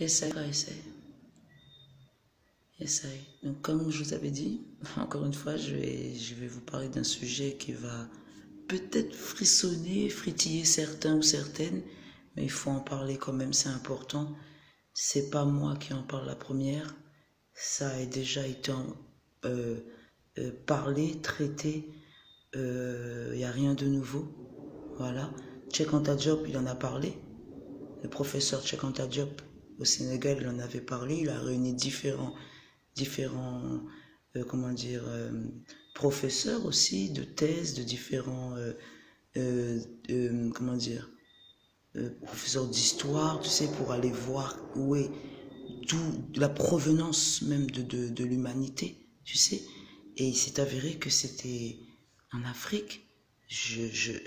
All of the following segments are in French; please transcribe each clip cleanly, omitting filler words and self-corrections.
Essaye, essaye, essaye. Donc, comme je vous avais dit, encore une fois, je vais vous parler d'un sujet qui va peut-être frissonner, fritiller certains ou certaines, mais il faut en parler quand même, c'est important. C'est pas moi qui en parle la première, ça a déjà été parlé, traité, il n'y a rien de nouveau. Voilà. Cheikh Anta Diop, il en a parlé. Le professeur Cheikh Anta Diop au Sénégal, il en avait parlé. Il a réuni différents comment dire, professeurs aussi de thèses, de différents, comment dire, professeurs d'histoire, tu sais, pour aller voir où est d'où la provenance même de l'humanité, tu sais. Et il s'est avéré que c'était en Afrique.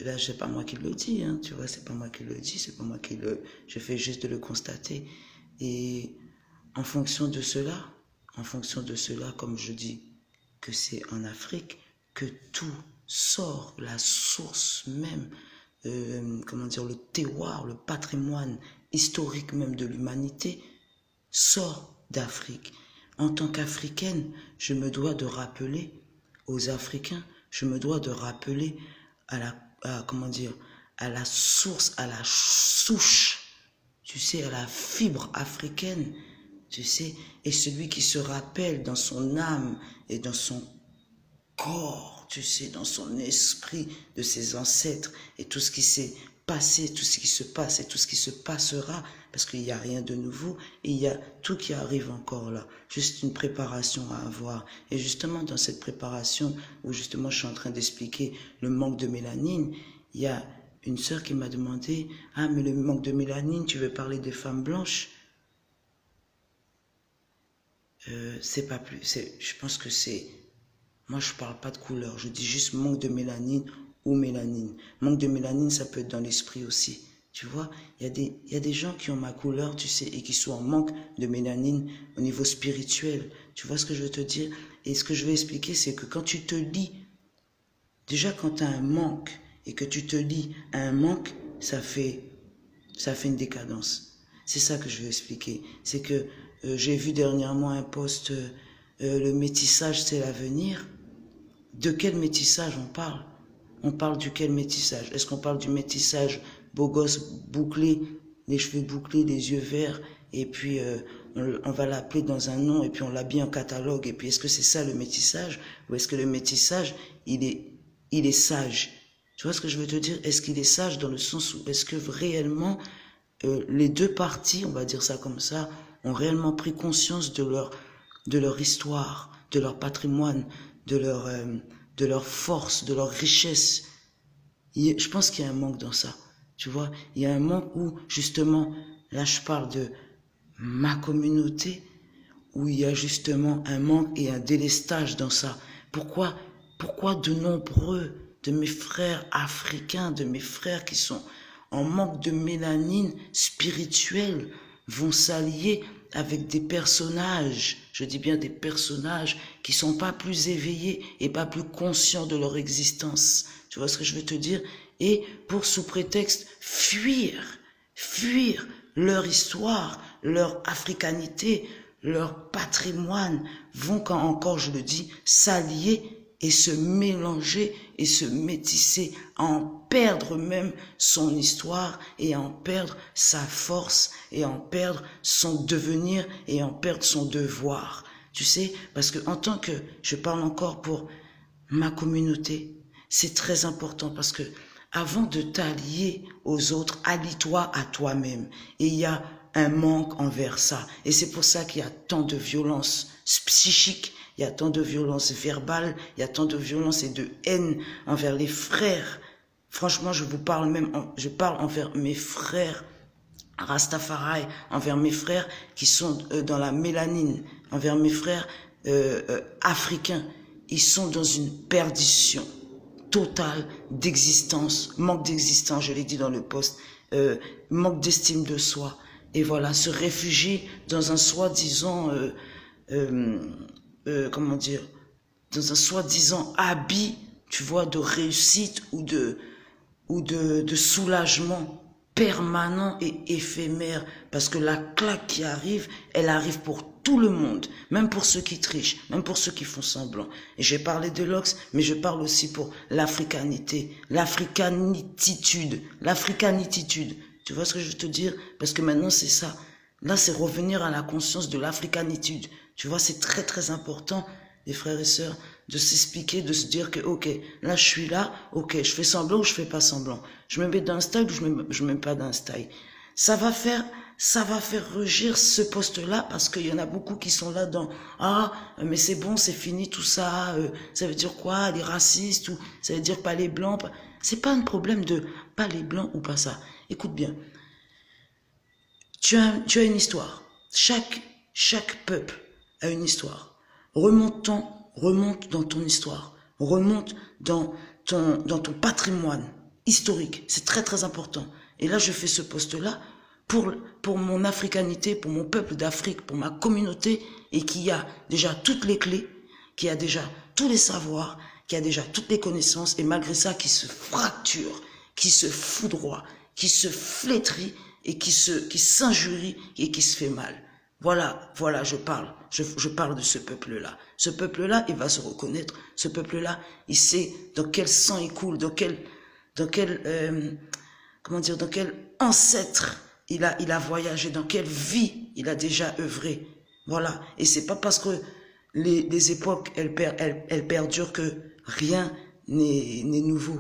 Là, c'est pas moi qui le dis, hein, tu vois, c'est pas moi qui le dis, c'est pas moi qui le... Je fais juste de le constater. Et en fonction de cela, comme je dis que c'est en Afrique que tout sort, la source même, comment dire, le terroir, le patrimoine historique même de l'humanité sort d'Afrique. En tant qu'Africaine, je me dois de rappeler aux Africains, je me dois de rappeler comment dire, à la source, à la souche, tu sais, à la fibre africaine, tu sais, et celui qui se rappelle dans son âme et dans son corps, tu sais, dans son esprit de ses ancêtres et tout ce qui s'est passé, tout ce qui se passe et tout ce qui se passera, parce qu'il n'y a rien de nouveau et il y a tout qui arrive encore là, juste une préparation à avoir. Et justement dans cette préparation où justement je suis en train d'expliquer le manque de mélanine, il y a une sœur qui m'a demandé « Ah mais le manque de mélanine, tu veux parler des femmes blanches ?» C'est pas plus, je pense que c'est... Moi, je parle pas de couleur, je dis juste manque de mélanine ou mélanine. Manque de mélanine, ça peut être dans l'esprit aussi. Tu vois, il y a des gens qui ont ma couleur, tu sais, et qui sont en manque de mélanine au niveau spirituel. Tu vois ce que je veux te dire? Et ce que je veux expliquer, c'est que quand tu te lis, déjà quand tu as un manque et que tu te lis à un manque, ça fait une décadence. C'est ça que je veux expliquer. C'est que j'ai vu dernièrement un post, le métissage c'est l'avenir. De quel métissage on parle? On parle duquel métissage? Est-ce qu'on parle du métissage beau gosse bouclé, les cheveux bouclés, les yeux verts, et puis on va l'appeler dans un nom, et puis on l'habille en catalogue, et puis est-ce que c'est ça le métissage? Ou est-ce que le métissage, il est sage? Tu vois ce que je veux te dire? Est-ce qu'il est sage dans le sens où est-ce que réellement les deux parties, on va dire ça comme ça, ont réellement pris conscience de leur histoire, de leur patrimoine, de leur force, de leur richesse. Je pense qu'il y a un manque dans ça. Tu vois, il y a un manque où, justement, là je parle de ma communauté, où il y a justement un manque et un délestage dans ça. Pourquoi de nombreux de mes frères africains, de mes frères qui sont en manque de mélanine spirituelle, vont s'allier avec des personnages, je dis bien des personnages qui sont pas plus éveillés et pas plus conscients de leur existence. Tu vois ce que je veux te dire? Et pour sous prétexte fuir leur histoire, leur africanité, leur patrimoine, vont quand encore, je le dis, s'allier et se mélanger et se métisser, en perdre même son histoire et en perdre sa force et en perdre son devenir et en perdre son devoir. Tu sais, parce que en tant que, je parle encore pour ma communauté, c'est très important parce que avant de t'allier aux autres, allie-toi à toi-même. Et il y a un manque envers ça. Et c'est pour ça qu'il y a tant de violence psychique, il y a tant de violence verbale, il y a tant de violence et de haine envers les frères. Franchement, je parle envers mes frères Rastafari, envers mes frères qui sont dans la mélanine, envers mes frères africains. Ils sont dans une perdition totale d'existence, manque d'existence, je l'ai dit dans le post, manque d'estime de soi. Et voilà, se réfugier dans un soi-disant, comment dire, dans un soi-disant habit, tu vois, de réussite ou de soulagement. permanent et éphémère, parce que la claque qui arrive, elle arrive pour tout le monde, même pour ceux qui trichent, même pour ceux qui font semblant. Et j'ai parlé de l'Ox, mais je parle aussi pour l'africanité, l'africanitude. Tu vois ce que je veux te dire? Parce que maintenant c'est ça. Là c'est revenir à la conscience de l'africanitude. Tu vois, c'est très très important, les frères et sœurs, de s'expliquer, de se dire que ok, là je suis là, ok, je fais semblant ou je fais pas semblant. Je me mets dans un style ou je me mets pas dans un style. Ça va faire rugir ce poste-là parce qu'il y en a beaucoup qui sont là dans ah mais c'est bon, c'est fini tout ça, ça veut dire quoi les racistes ou ça veut dire pas les blancs. C'est pas un problème de pas les blancs ou pas ça. Écoute bien, tu as une histoire. Chaque peuple a une histoire. Remonte dans ton histoire, remonte dans ton patrimoine historique. C'est très très important. Et là, je fais ce poste-là pour mon africanité, pour mon peuple d'Afrique, pour ma communauté, et qui a déjà toutes les clés, qui a déjà tous les savoirs, qui a déjà toutes les connaissances, et malgré ça, qui se fracture, qui se foudroie, qui se flétrit, et qui s'injurie, et qui se fait mal. Voilà, je parle de ce peuple-là. Ce peuple-là, il va se reconnaître. Ce peuple-là, il sait dans quel sang il coule, dans quel ancêtre il a voyagé, dans quelle vie il a déjà œuvré. Voilà. Et c'est pas parce que les époques, elles perdurent que rien n'est nouveau.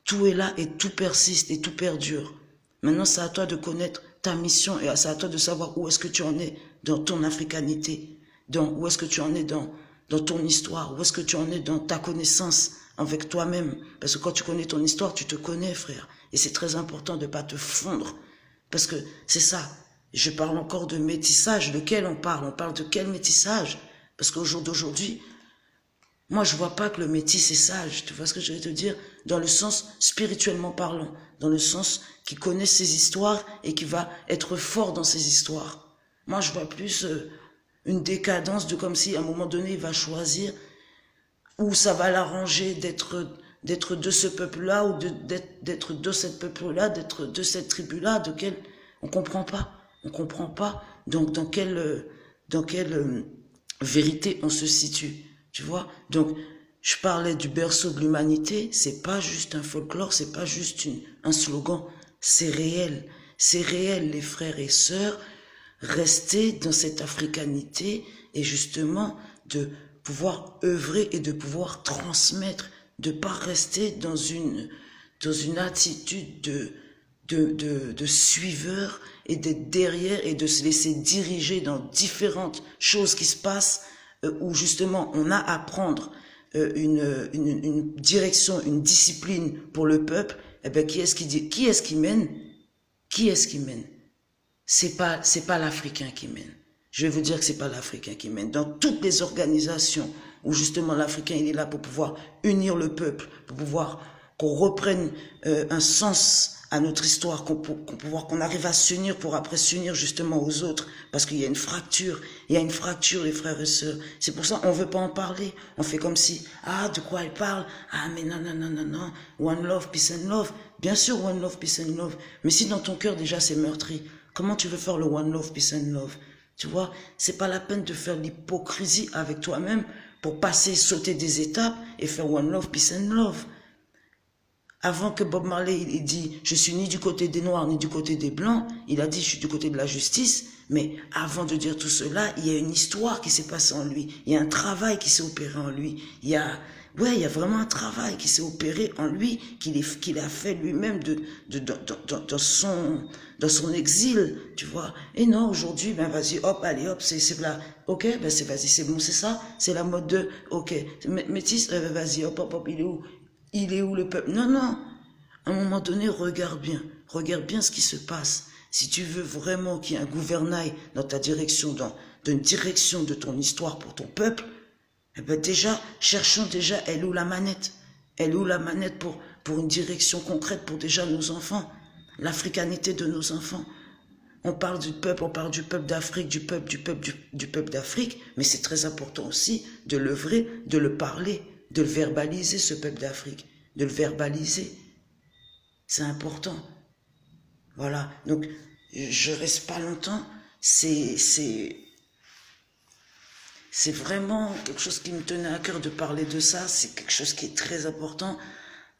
Tout est là et tout persiste et tout perdure. Maintenant, c'est à toi de connaître ta mission et c'est à toi de savoir où est-ce que tu en es dans ton africanité, où est-ce que tu en es dans ton histoire, où est-ce que tu en es dans ta connaissance avec toi-même. Parce que quand tu connais ton histoire, tu te connais, frère. Et c'est très important de ne pas te fondre. Parce que c'est ça. Je parle encore de métissage. De quel on parle? On parle de quel métissage? Parce qu'au jour d'aujourd'hui, moi, je vois pas que le métis est sage. Tu vois ce que je vais te dire? Dans le sens spirituellement parlant. Dans le sens qui connaît ses histoires et qui va être fort dans ses histoires. Moi, je vois plus une décadence de comme si à un moment donné, il va choisir où ça va l'arranger d'être de ce peuple-là ou d'être de cette peuple-là, d'être de cette tribu-là, de quel on comprend pas. Donc dans quelle vérité on se situe, tu vois. Donc je parlais du berceau de l'humanité, c'est pas juste un folklore, c'est pas juste un slogan, c'est réel, les frères et sœurs. Rester dans cette africanité et justement de pouvoir œuvrer et de pouvoir transmettre, de pas rester dans une attitude de suiveur et d'être derrière et de se laisser diriger dans différentes choses qui se passent où justement on a à prendre une direction, une discipline pour le peuple. Eh ben qui est-ce qui mène? C'est pas l'Africain qui mène. Je vais vous dire que c'est pas l'Africain qui mène. Dans toutes les organisations où justement l'Africain il est là pour pouvoir unir le peuple, pour pouvoir qu'on reprenne un sens à notre histoire, qu'on arrive à s'unir pour après s'unir justement aux autres, parce qu'il y a une fracture, les frères et sœurs. C'est pour ça on veut pas en parler. On fait comme si de quoi elle parle? Mais non. One love, peace and love. Bien sûr one love, peace and love. Mais si dans ton cœur déjà c'est meurtri, comment tu veux faire le one love, peace and love? Tu vois, c'est pas la peine de faire l'hypocrisie avec toi-même pour sauter des étapes et faire one love, peace and love. Avant que Bob Marley il dit je suis ni du côté des noirs ni du côté des blancs, il a dit je suis du côté de la justice. Mais avant de dire tout cela, il y a une histoire qui s'est passée en lui, il y a un travail qui s'est opéré en lui, il y a vraiment un travail qui s'est opéré en lui, qu'il a fait lui-même dans son exil, tu vois. Et non, aujourd'hui, ben vas-y, hop, allez, hop, c'est là, ok, ben vas-y, c'est bon, c'est ça, c'est la mode de, ok, métis, vas-y, hop, il est où le peuple? Non, à un moment donné, regarde bien ce qui se passe. Si tu veux vraiment qu'il y ait un gouvernail dans ta direction, dans une direction de ton histoire pour ton peuple, eh ben cherchons déjà, elle est où la manette? Elle est où la manette pour une direction concrète pour déjà nos enfants? L'africanité de nos enfants. On parle du peuple d'Afrique, du peuple d'Afrique, mais c'est très important aussi de l'œuvrer, de le parler, de le verbaliser, ce peuple d'Afrique, de le verbaliser. C'est important. Voilà. Donc, je reste pas longtemps. C'est vraiment quelque chose qui me tenait à cœur de parler de ça. C'est quelque chose qui est très important.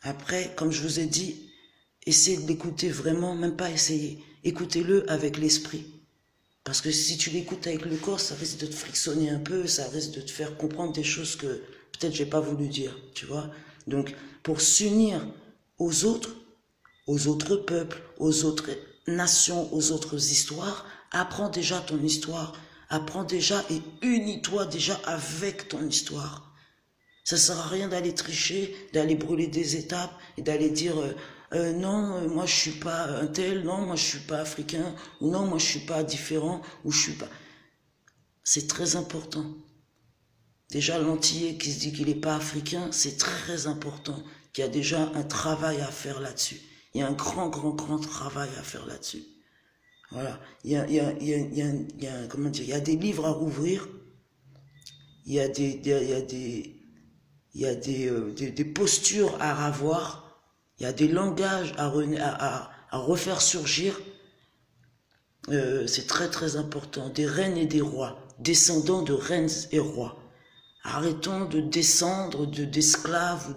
Après, comme je vous ai dit, essayez de l'écouter vraiment, même pas essayer. Écoutez-le avec l'esprit. Parce que si tu l'écoutes avec le corps, ça risque de te frictionner un peu, ça risque de te faire comprendre des choses que peut-être j'ai pas voulu dire, tu vois. Donc, pour s'unir aux autres peuples, aux autres nations, aux autres histoires, apprends déjà ton histoire. Apprends déjà et unis-toi déjà avec ton histoire. Ça sert à rien d'aller tricher, d'aller brûler des étapes et d'aller dire non, moi je suis pas un tel, non, moi je suis pas africain, ou non, moi je suis pas différent, ou je suis pas. C'est très important. Déjà l'antillais qui se dit qu'il n'est pas africain, c'est très important, qu'il y a déjà un travail à faire là-dessus. Il y a un grand, grand, grand travail à faire là-dessus. Voilà. Comment dire, il y a des livres à rouvrir, il y a des postures à revoir, il y a des langages à refaire surgir. C'est très très important. Des reines et des rois, descendants de reines et rois. Arrêtons de descendre d'esclaves,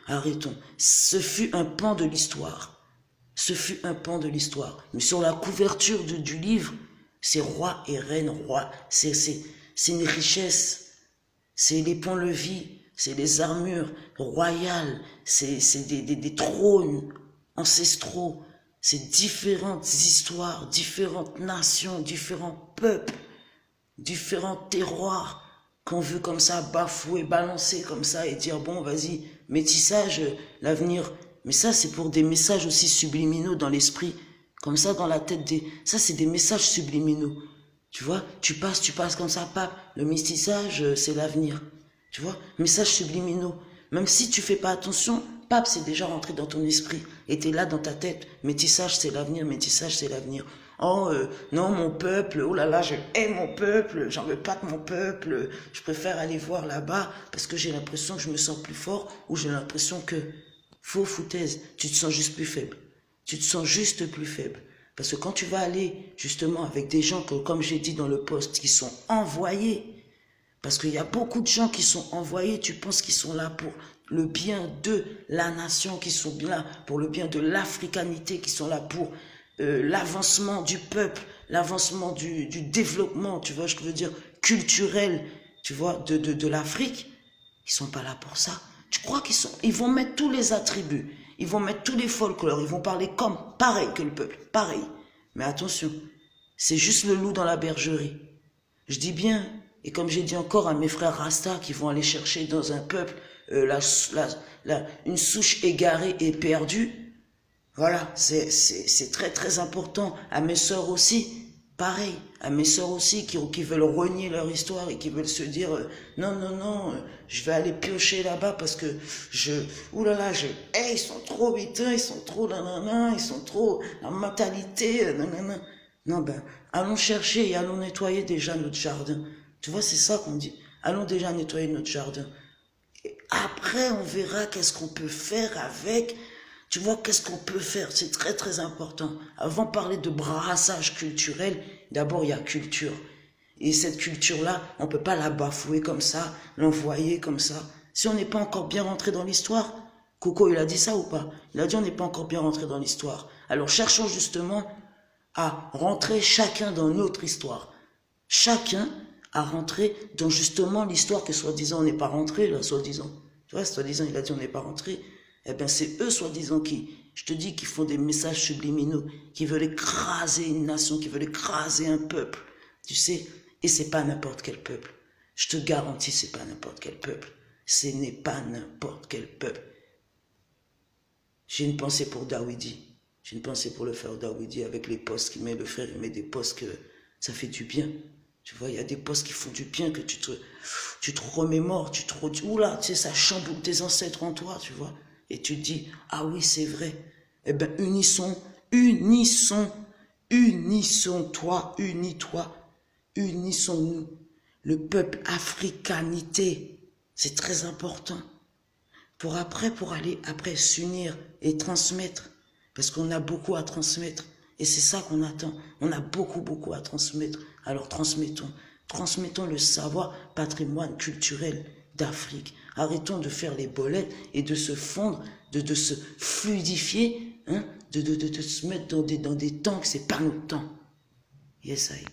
arrêtons. Ce fut un pan de l'histoire. Ce fut un pan de l'histoire. Mais sur la couverture du livre, c'est roi et reine, roi. C'est une richesse. C'est les ponts-levis, c'est les armures royales, c'est des trônes ancestraux, c'est différentes histoires, différentes nations, différents peuples, différents terroirs qu'on veut comme ça bafouer, balancer comme ça et dire bon vas-y, métissage, l'avenir. Mais ça c'est pour des messages aussi subliminaux dans l'esprit, comme ça dans la tête des... Ça c'est des messages subliminaux. Tu vois, tu passes comme ça, pape. Le métissage, c'est l'avenir. Tu vois, messages subliminaux. Même si tu fais pas attention, pape, c'est déjà rentré dans ton esprit. Et t'es là dans ta tête. Métissage, c'est l'avenir. Métissage, c'est l'avenir. Oh, non, mon peuple. Oh là là, je hais mon peuple. J'en veux pas de mon peuple. Je préfère aller voir là-bas parce que j'ai l'impression que je me sens plus fort ou j'ai l'impression que... Faux foutaise. Tu te sens juste plus faible. Tu te sens juste plus faible. Parce que quand tu vas aller justement avec des gens que, comme j'ai dit dans le post, qui sont envoyés, parce qu'il y a beaucoup de gens qui sont envoyés, tu penses qu'ils sont là pour le bien de la nation, qui sont là pour le bien de l'africanité, qui sont là pour l'avancement du peuple, l'avancement du développement, tu vois, je veux dire, culturel, tu vois, de l'Afrique. Ils sont pas là pour ça. Tu crois ils vont mettre tous les attributs, ils vont mettre tous les folklores, ils vont parler comme, pareil que le peuple, pareil. Mais attention, c'est juste le loup dans la bergerie. Je dis bien, et comme j'ai dit encore à mes frères Rasta qui vont aller chercher dans un peuple une souche égarée et perdue, voilà, c'est très très important. À mes sœurs aussi, pareil, à mes sœurs aussi qui veulent renier leur histoire et qui veulent se dire non, non, non, je vais aller piocher là-bas parce que oulala, ils sont trop éteints, ils sont trop nanana, ils sont trop la mentalité, nanana. Non, ben, allons chercher et allons nettoyer déjà notre jardin. Tu vois, c'est ça qu'on dit. Allons déjà nettoyer notre jardin. Et après, on verra qu'est-ce qu'on peut faire avec. Tu vois, qu'est-ce qu'on peut faire? C'est très très important. Avant de parler de brassage culturel, d'abord il y a culture. Et cette culture-là, on peut pas la bafouer comme ça, l'envoyer comme ça. Si on n'est pas encore bien rentré dans l'histoire, Coco, il a dit ça ou pas? Il a dit on n'est pas encore bien rentré dans l'histoire. Alors cherchons justement à rentrer chacun dans notre histoire. Chacun à rentrer dans justement l'histoire que soi-disant on n'est pas rentré, là, soi-disant. Tu vois, soi-disant il a dit on n'est pas rentré. Eh bien, c'est eux, soi-disant, je te dis, qui font des messages subliminaux, qui veulent écraser une nation, qui veulent écraser un peuple, tu sais, et c'est pas n'importe quel peuple. Je te garantis, c'est pas n'importe quel peuple. Ce n'est pas n'importe quel peuple. J'ai une pensée pour Dawidi. J'ai une pensée pour le frère Dawidi avec les posts qu'il met, le frère, il met des posts que ça fait du bien. Tu vois, il y a des posts qui font du bien, que tu te remémores, oula, tu sais, ça chamboule tes ancêtres en toi, tu vois. Et tu te dis, ah oui, c'est vrai. Eh bien, unissons, unis-toi, unissons-nous. Le peuple africanité, c'est très important. Pour aller après s'unir et transmettre. Parce qu'on a beaucoup à transmettre. Et c'est ça qu'on attend. On a beaucoup, beaucoup à transmettre. Alors transmettons. Transmettons le savoir patrimoine culturel d'Afrique. Arrêtons de faire les bolettes et de se fondre, de se fluidifier, hein, de se mettre dans des temps que c'est pas notre temps. Yes, I.